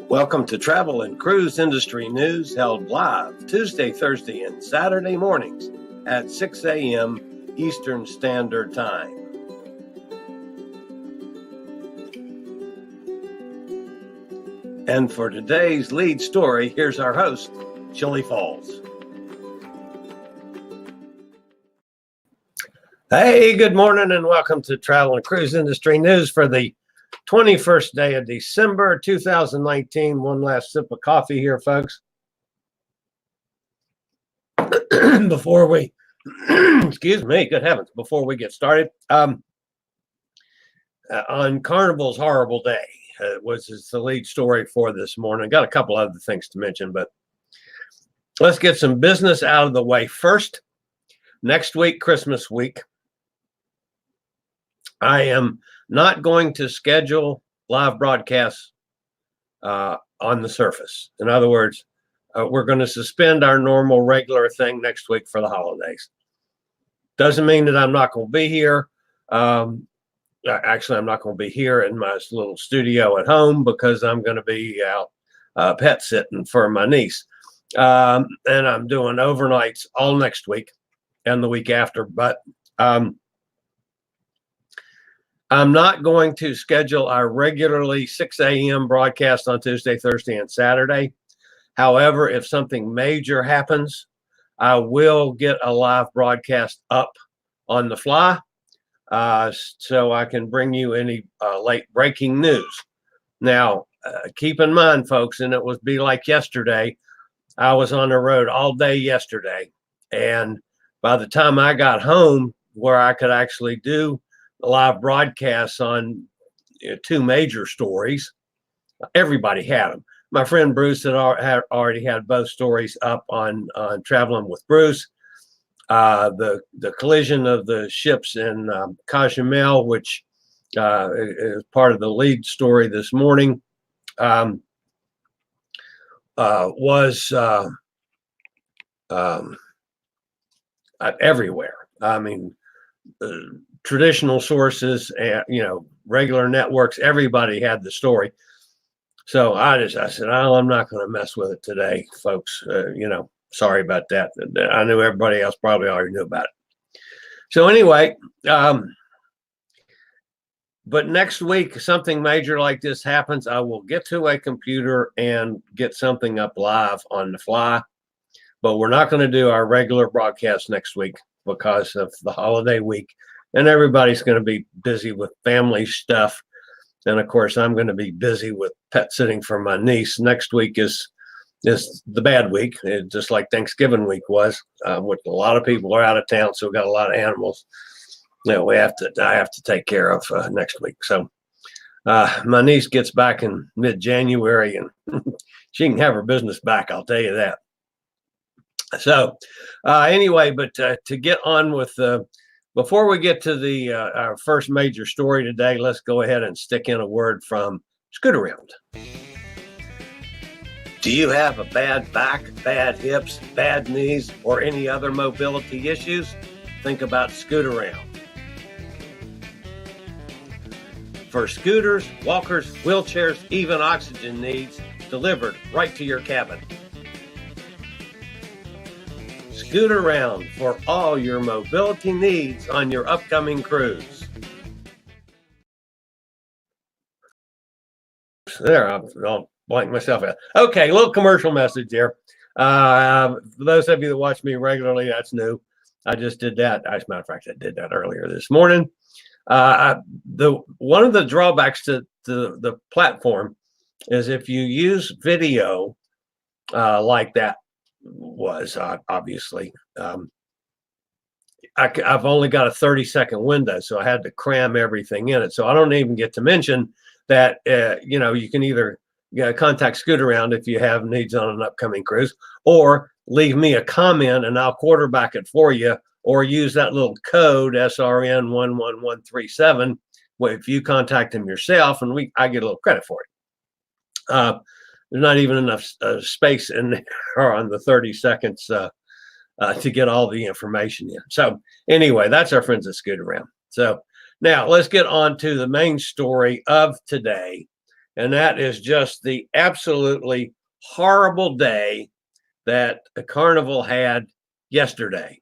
Welcome to Travel and Cruise Industry News, held live Tuesday, Thursday, and Saturday mornings at 6 a.m. Eastern Standard Time. And for today's lead story, here's our host, Chillie Falls. Hey, good morning and welcome to Travel and Cruise Industry News for the 21st day of December 2019. One last sip of coffee here, folks. Before we, excuse me, good heavens, before we get started, on Carnival's horrible day, which is the lead story for this morning. Got a couple other things to mention, but let's get some business out of the way first. Next week, Christmas week, I am not going to schedule live broadcasts on the surface. In other words, we're going to suspend our normal regular thing next week for the holidays. Doesn't mean that I'm not going to be here. Actually, I'm not going to be here in my little studio at home because I'm going to be out pet sitting for my niece. And I'm doing overnights all next week and the week after. But I'm not going to schedule our regularly 6 a.m. broadcast on Tuesday, Thursday, and Saturday. However, if something major happens, I will get a live broadcast up on the fly so I can bring you any late breaking news. Now, keep in mind, folks, and it would be like yesterday, I was on the road all day yesterday. And by the time I got home where I could actually do live broadcasts on two major stories, everybody had them. My friend Bruce had already had both stories up on Traveling with Bruce. The collision of the ships in Cozumel, which is part of the lead story this morning, was everywhere. I mean, traditional sources, regular networks, everybody had the story. So I said, oh, I'm not going to mess with it today, folks. Sorry about that. I knew everybody else probably already knew about it. So anyway, but next week, something major like this happens, I will get to a computer and get something up live on the fly. But we're not going to do our regular broadcast next week because of the holiday week. And everybody's going to be busy with family stuff. And of course, I'm going to be busy with pet sitting for my niece. Next week is the bad week, just like Thanksgiving week was, which a lot of people are out of town. So we've got a lot of animals that I have to take care of next week. So my niece gets back in mid-January and she can have her business back. I'll tell you that. So anyway, but to get on with before we get to our first major story today, let's go ahead and stick in a word from Scoot Around. Do you have a bad back, bad hips, bad knees, or any other mobility issues? Think about Scoot Around. For scooters, walkers, wheelchairs, even oxygen needs, delivered right to your cabin. Scoot Around for all your mobility needs on your upcoming cruise. There, I'll blank myself out. Okay, little commercial message there. For those of you that watch me regularly, that's new. I just did that. As a matter of fact, I did that earlier this morning. One of the drawbacks to the platform is if you use video like that was obviously I've only got a 30-second window, so I had to cram everything in it. So I don't even get to mention that you can either contact Scoot Around if you have needs on an upcoming cruise, or leave me a comment and I'll quarterback it for you, or use that little code SRN 11137 if you contact them yourself, and I get a little credit for it. There's not even enough space in there on the 30 seconds to get all the information in. So anyway, that's our friends at Scoot Around. So Now, let's get on to the main story of today, and that is just the absolutely horrible day that the Carnival had yesterday.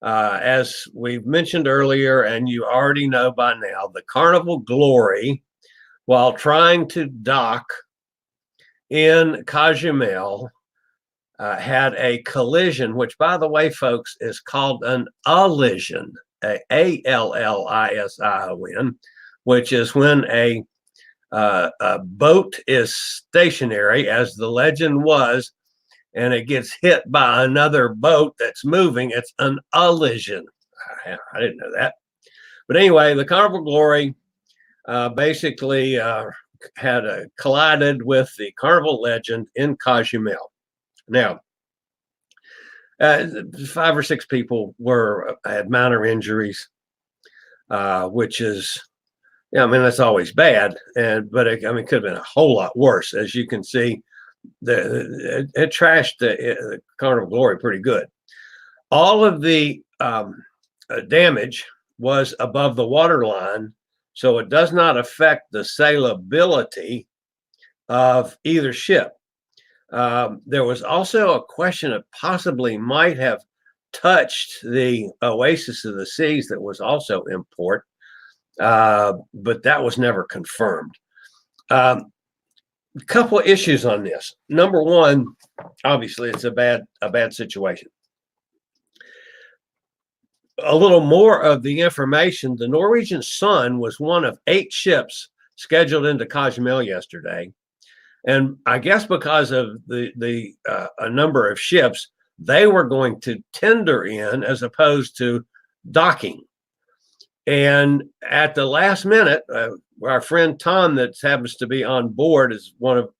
As we've mentioned earlier, and you already know by now, the Carnival Glory, while trying to dock in Cozumel, had a collision, which, by the way, folks, is called an allision, A-L-L-I-S-I-O-N, which is when a boat is stationary, as the legend was, and it gets hit by another boat that's moving. It's an allision. I didn't know that. But anyway, the Carnival Glory basically had collided with the Carnival Legend in Cozumel. Now, 5 or 6 people had minor injuries, which is, I mean, that's always bad, but it could have been a whole lot worse. As you can see, it trashed the Carnival Glory pretty good. All of the damage was above the water line, so it does not affect the sailability of either ship. There was also a question of possibly might have touched the Oasis of the Seas that was also in port, but that was never confirmed. A couple of issues on this. Number one, obviously, it's a bad situation. A little more of the information: the Norwegian Sun was one of 8 ships scheduled into Cozumel yesterday, and I guess because of a number of ships, they were going to tender in as opposed to docking. And at the last minute, our friend Tom, that happens to be on board, is one of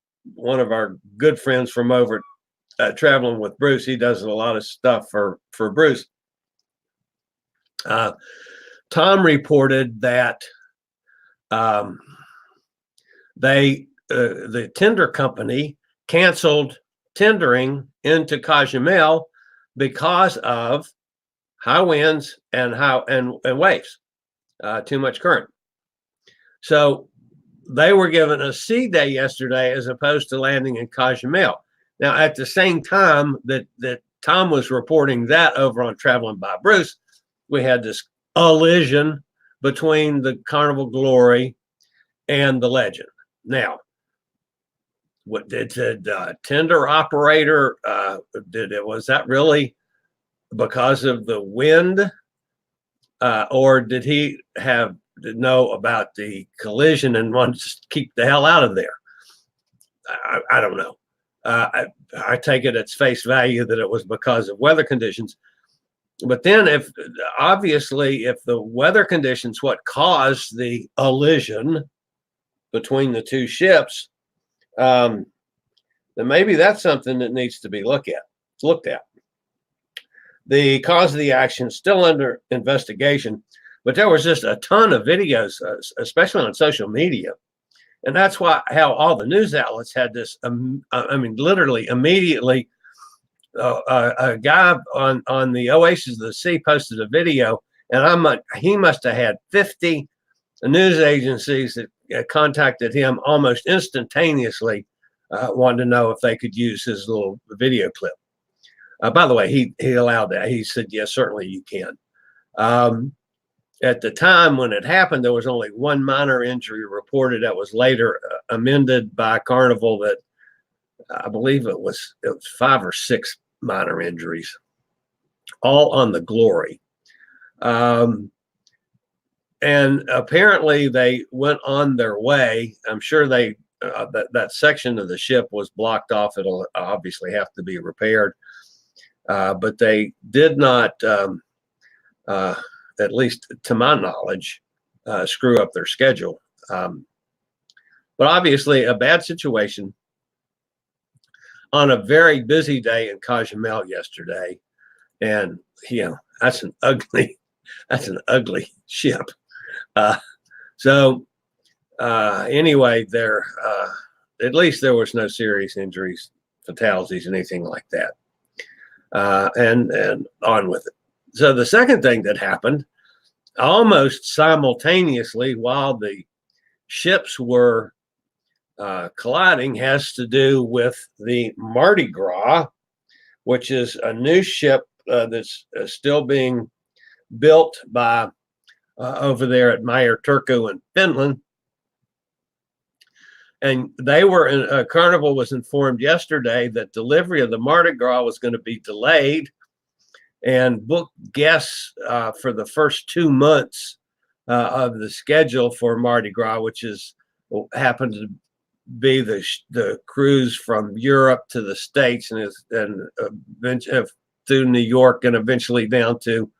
our good friends from over traveling with Bruce. He does a lot of stuff for Bruce. Tom reported that the tender company canceled tendering into Cozumel because of high winds and waves. Too much current. So they were given a sea day yesterday as opposed to landing in Cozumel. Now, at the same time that Tom was reporting that over on Traveling by Bruce, we had this collision between the Carnival Glory and the Legend. Now, what did the tender operator, was that really because of the wind? Or did he know about the collision and want to keep the hell out of there? I don't know. I take it at face value that it was because of weather conditions. But then if the weather conditions what caused the collision between the 2 ships, then maybe that's something that needs to be looked at. The cause of the action is still under investigation, but there was just a ton of videos, especially on social media. And that's how all the news outlets had this. Literally immediately, a guy on the Oasis of the Sea posted a video, and he must have had 50 news agencies that contacted him almost instantaneously, wanting to know if they could use his little video clip. By the way, he allowed that. He said, yes, certainly you can. At the time when it happened, there was only 1 minor injury reported that was later amended by Carnival, that I believe it was 5 or 6 minor injuries, all on the Glory. And apparently they went on their way. I'm sure that section of the ship was blocked off. It'll obviously have to be repaired. But they did not, at least to my knowledge, screw up their schedule. But obviously a bad situation on a very busy day in Cozumel yesterday. And, that's an ugly ship. Anyway, at least there was no serious injuries, fatalities, anything like that. And on with it. So the second thing that happened almost simultaneously while the ships were colliding has to do with the Mardi Gras, which is a new ship that's still being built by over there at Meyer Turku in Finland. And they were Carnival was informed yesterday that delivery of the Mardi Gras was going to be delayed, and booked guests for the first 2 months of the schedule for Mardi Gras, which is happened to be the cruise from Europe to the States and through New York and eventually down to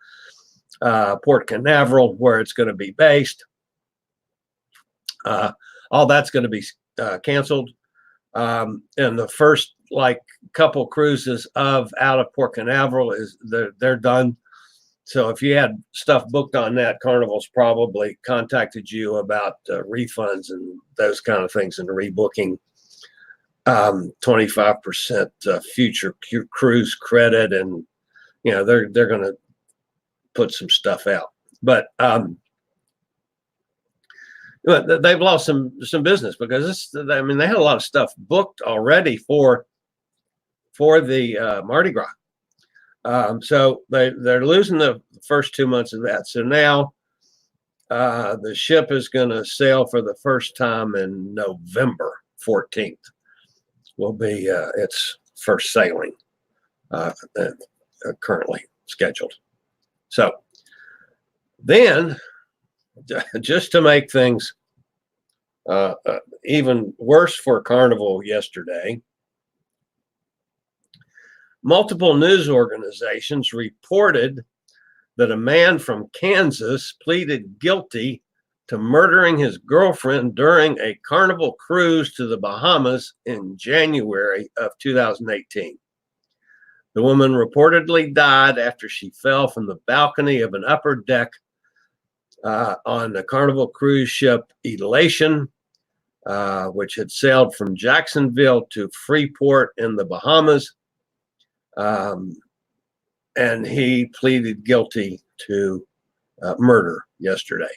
Port Canaveral, where it's going to be based. All that's going to be canceled. And the first couple cruises out of Port Canaveral they're done. So if you had stuff booked on that, Carnival's probably contacted you about refunds and those kind of things and rebooking 25% future cruise credit, and they're going to put some stuff out. But they've lost some business because they had a lot of stuff booked already for the Mardi Gras. So they're losing the first 2 months of that. So now the ship is going to sail for the first time in November 14th. Will be its first sailing currently scheduled. So then, just to make things even worse for Carnival yesterday, multiple news organizations reported that a man from Kansas pleaded guilty to murdering his girlfriend during a Carnival cruise to the Bahamas in January of 2018. The woman reportedly died after she fell from the balcony of an upper deck on the Carnival cruise ship Elation, which had sailed from Jacksonville to Freeport in the Bahamas. And he pleaded guilty to murder yesterday.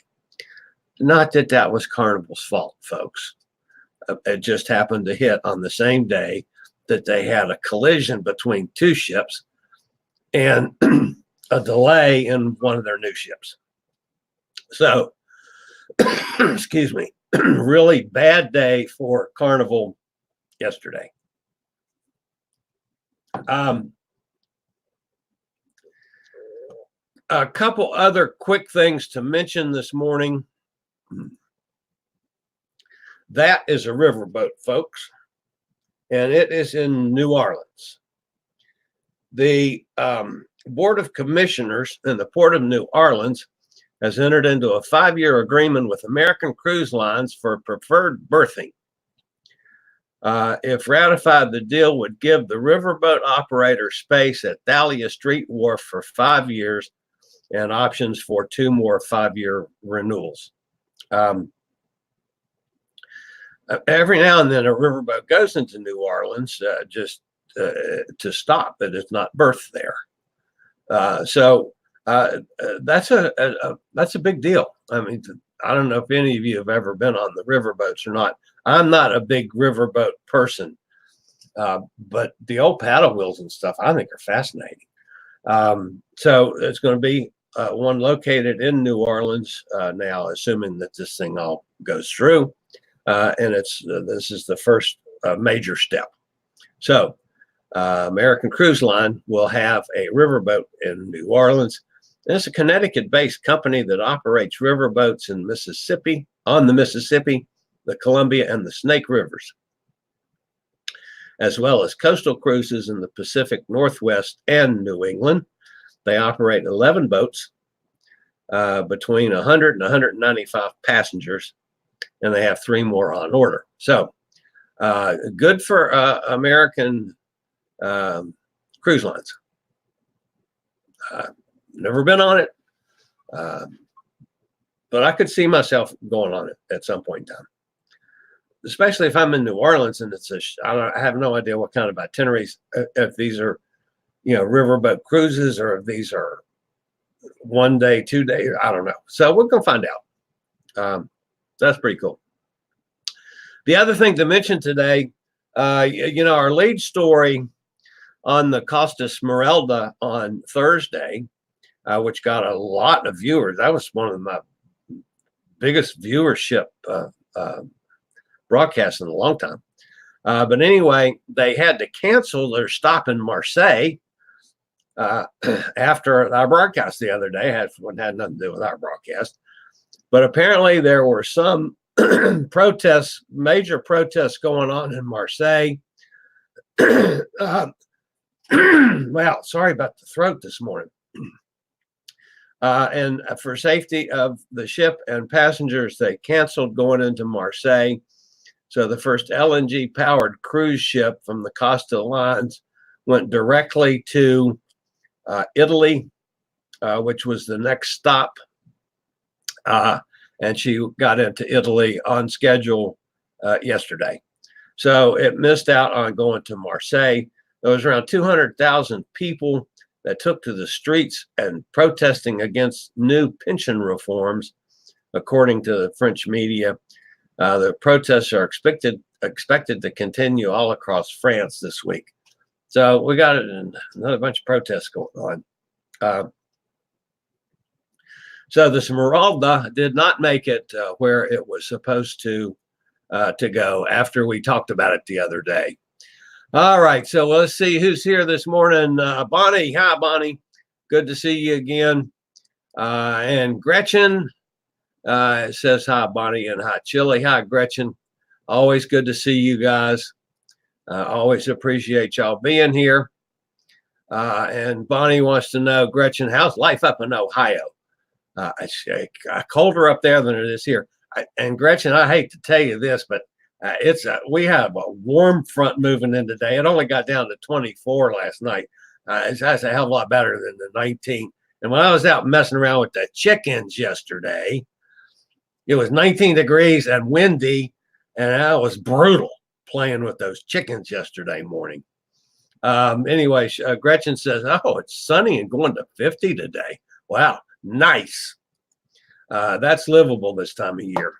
Not that that was Carnival's fault, folks. It just happened to hit on the same day that they had a collision between two ships and a delay in one of their new ships. So, excuse me, really bad day for Carnival yesterday. A couple other quick things to mention this morning. That is a riverboat, folks, and it is in New Orleans. The Board of Commissioners in the Port of New Orleans has entered into a 5-year agreement with American Cruise Lines for preferred berthing. If ratified, the deal would give the riverboat operator space at Thalia Street Wharf for 5 years and options for 2 more 5-year renewals. Every now and then a riverboat goes into New Orleans just to stop, but it's not berthed there. So that's a big deal. I mean, I don't know if any of you have ever been on the riverboats or not. I'm not a big riverboat person, but the old paddle wheels and stuff I think are fascinating. So it's going to be one located in New Orleans now, assuming that this thing all goes through, and this is the first major step. So American Cruise Line will have a riverboat in New Orleans. And it's a Connecticut-based company that operates riverboats in Mississippi, on the Mississippi, the Columbia, and the Snake Rivers, as well as coastal cruises in the Pacific Northwest and New England. They operate 11 boats between 100 and 195 passengers, and they have 3 more on order. So good for American Cruise Lines. Never been on it, but I could see myself going on it at some point in time, especially if I'm in New Orleans and I have no idea what kind of itineraries, if these are, riverboat cruises or if these are 1 day, 2 days. I don't know. So we're going to find out. That's pretty cool. The other thing to mention today, our lead story on the Costa Smeralda on Thursday, which got a lot of viewers. That was one of my biggest viewership broadcasts in a long time. But anyway, they had to cancel their stop in Marseille after our broadcast the other day. Had nothing to do with our broadcast. But apparently there were some protests, major protests going on in Marseille. Well, sorry about the throat this morning. And for safety of the ship and passengers, they canceled going into Marseille. So the first LNG-powered cruise ship from the Costa Lines went directly to Italy, which was the next stop. And she got into Italy on schedule yesterday. So it missed out on going to Marseille. There was around 200,000 people that took to the streets and protesting against new pension reforms, according to the French media. The protests are expected to continue all across France this week. So we got another bunch of protests going on. So the Smeralda did not make it where it was supposed to go after we talked about it the other day. All right, so let's see who's here this morning. Bonnie, hi, Bonnie. Good to see you again. And Gretchen says hi, Bonnie, and hi, Chili. Hi, Gretchen. Always good to see you guys. Always appreciate y'all being here. And Bonnie wants to know, Gretchen, how's life up in Ohio? It's colder up there than it is here. And Gretchen, I hate to tell you this, but we have a warm front moving in today. It only got down to 24 last night. That's a hell of a lot better than the 19. And when I was out messing around with the chickens yesterday, it was 19 degrees and windy, and that was brutal playing with those chickens yesterday morning. Anyway, Gretchen says, oh, it's sunny and going to 50 today. Wow, nice. That's livable this time of year.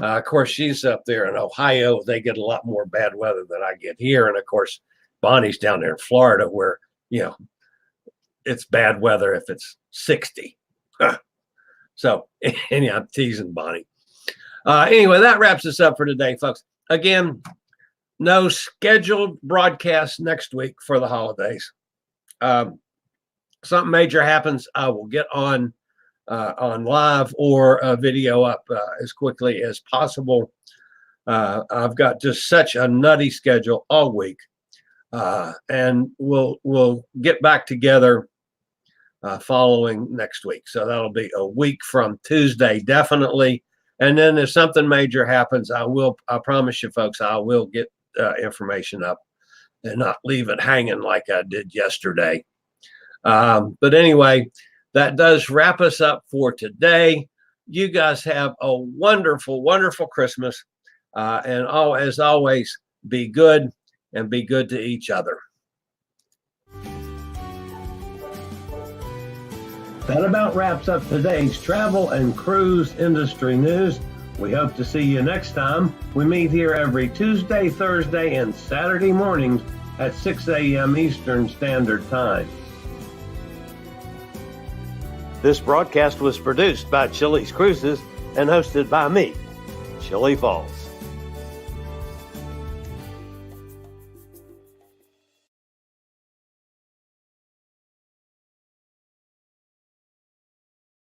Of course, she's up there in Ohio. They get a lot more bad weather than I get here. And of course, Bonnie's down there in Florida where, it's bad weather if it's 60. So anyhow, I'm teasing Bonnie. Anyway, that wraps us up for today, folks. Again, no scheduled broadcast next week for the holidays. Something major happens, I will get on live or a video up as quickly as possible. I've got just such a nutty schedule all week, and we'll get back together following next week. So that'll be a week from Tuesday, definitely. And then if something major happens, I promise you folks, I will get information up and not leave it hanging like I did yesterday. But anyway, that does wrap us up for today. You guys have a wonderful, wonderful Christmas. And as always, be good and be good to each other. That about wraps up today's travel and cruise industry news. We hope to see you next time. We meet here every Tuesday, Thursday, and Saturday mornings at 6 a.m. Eastern Standard Time. This broadcast was produced by Chili's Cruises and hosted by me, Chili Falls.